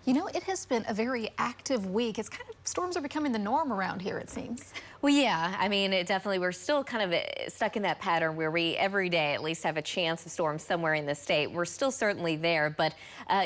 You know, it has been a very active week. It's kind of, storms are becoming the norm around here, it seems. Well, yeah, I mean, we're still kind of stuck in that pattern where we every day at least have a chance of storms somewhere in the state. We're still certainly there, but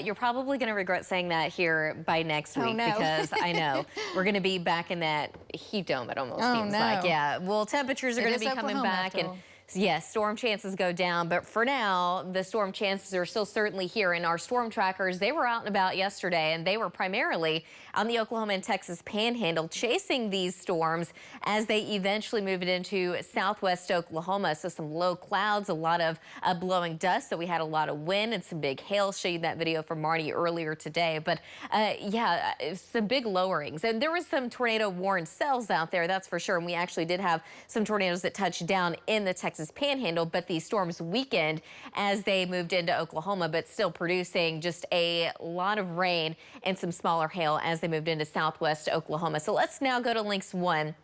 you're probably going to regret saying that here by next week because I know we're going to be back in that heat dome, it almost seems like. Yeah, well, temperatures are going to be coming back and yes, storm chances go down, but for now, the storm chances are still certainly here. And our storm trackers, they were out and about yesterday, and they were primarily on the Oklahoma and Texas panhandle chasing these storms as they eventually move it into southwest Oklahoma. So some low clouds, a lot of blowing dust. So we had a lot of wind and some big hail. Showed you that video from Marty earlier today. But yeah, some big lowerings. And there was some tornado warned cells out there, that's for sure. And we actually did have some tornadoes that touched down in the Texas panhandle, but these storms weakened as they moved into Oklahoma, but still producing just a lot of rain and some smaller hail as they moved into southwest Oklahoma. So let's now go to Links 1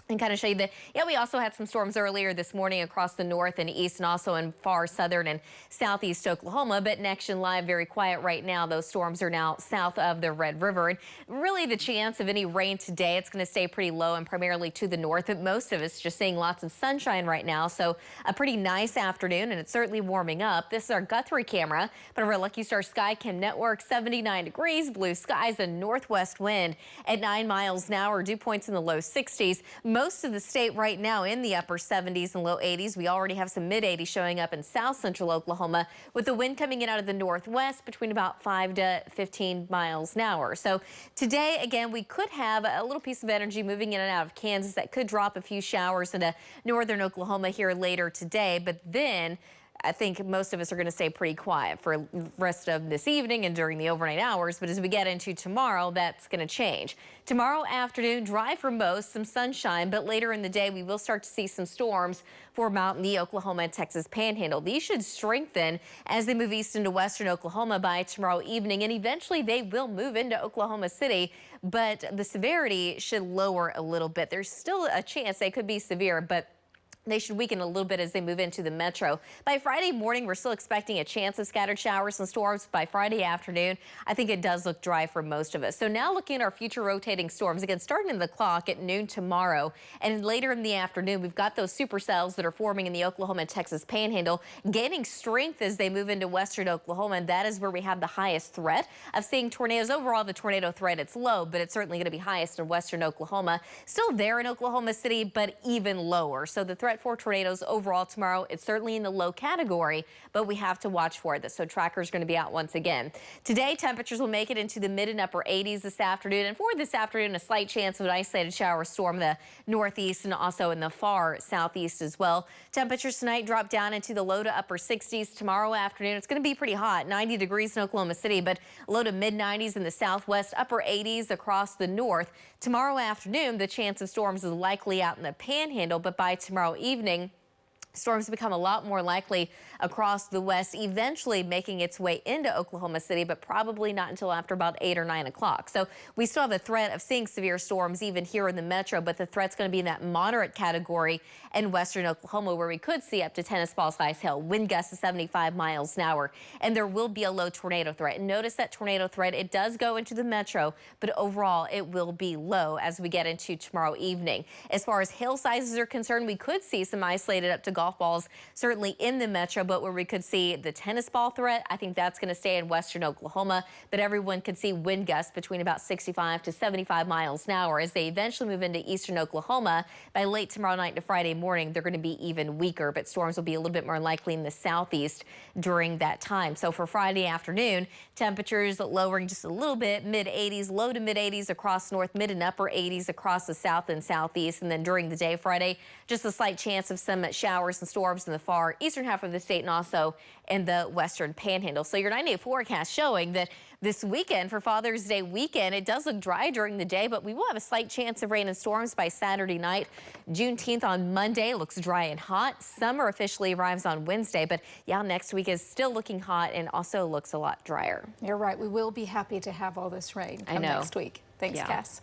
and kind of show you that, yeah, we also had some storms earlier this morning across the north and east and also in far southern and southeast Oklahoma. But in Action Live, very quiet right now. Those storms are now south of the Red River. And really the chance of any rain today, it's going to stay pretty low and primarily to the north. But most of us just seeing lots of sunshine right now. So a pretty nice afternoon, and it's certainly warming up. This is our Guthrie camera, but over Lucky Star Sky Cam Network, 79 degrees, blue skies, and northwest wind at 9 miles an hour. Dew points in the low 60s. Most of the state right now in the upper 70s and low 80s. We already have some mid 80s showing up in south central Oklahoma with the wind coming in out of the northwest between about 5 to 15 miles an hour. So today, again, we could have a little piece of energy moving in and out of Kansas that could drop a few showers into northern Oklahoma here later today. But then I think most of us are going to stay pretty quiet for the rest of this evening and during the overnight hours. But as we get into tomorrow, that's going to change. Tomorrow afternoon, dry for most, some sunshine, but later in the day, we will start to see some storms form out in the Oklahoma and Texas panhandle. These should strengthen as they move east into western Oklahoma by tomorrow evening, and eventually they will move into Oklahoma City, but the severity should lower a little bit. There's still a chance they could be severe, but they should weaken a little bit as they move into the metro. By Friday morning, we're still expecting a chance of scattered showers and storms. By Friday afternoon, I think it does look dry for most of us. So now looking at our future rotating storms, again, starting in the clock at noon tomorrow and later in the afternoon, we've got those supercells that are forming in the Oklahoma and Texas panhandle, gaining strength as they move into western Oklahoma. And that is where we have the highest threat of seeing tornadoes. Overall, the tornado threat, it's low, but it's certainly going to be highest in western Oklahoma. Still there in Oklahoma City, but even lower. So the threat for tornadoes overall tomorrow, it's certainly in the low category, but we have to watch for this. So trackers are going to be out once again. Today, temperatures will make it into the mid and upper 80s this afternoon. And for this afternoon, a slight chance of an isolated shower storm in the northeast and also in the far southeast as well. Temperatures tonight drop down into the low to upper 60s. Tomorrow afternoon, it's going to be pretty hot, 90 degrees in Oklahoma City, but low to mid 90s in the southwest, upper 80s across the north. Tomorrow afternoon, the chance of storms is likely out in the panhandle, but by tomorrow evening, storms become a lot more likely across the west, eventually making its way into Oklahoma City, but probably not until after about 8 or 9 o'clock. So we still have a threat of seeing severe storms even here in the metro, but the threat's going to be in that moderate category in western Oklahoma, where we could see up to tennis ball size hail, wind gusts of 75 miles an hour, and there will be a low tornado threat. And notice that tornado threat, it does go into the metro, but overall it will be low as we get into tomorrow evening. As far as hail sizes are concerned, we could see some isolated up to golf balls certainly in the metro, but where we could see the tennis ball threat, I think that's going to stay in western Oklahoma, but everyone could see wind gusts between about 65 to 75 miles an hour as they eventually move into eastern Oklahoma. By late tomorrow night to Friday morning, they're going to be even weaker, but storms will be a little bit more likely in the southeast during that time. So for Friday afternoon, temperatures lowering just a little bit, mid 80s, low to mid 80s across north, mid and upper 80s across the south and southeast. And then during the day Friday, just a slight chance of some showers and storms in the far eastern half of the state and also in the western panhandle. So your 9-day forecast showing that this weekend for Father's Day weekend, it does look dry during the day, but we will have a slight chance of rain and storms by Saturday night. Juneteenth on Monday looks dry and hot. Summer officially arrives on Wednesday, but yeah, next week is still looking hot and also looks a lot drier. You're right. We will be happy to have all this rain come next week. Thanks, Cass.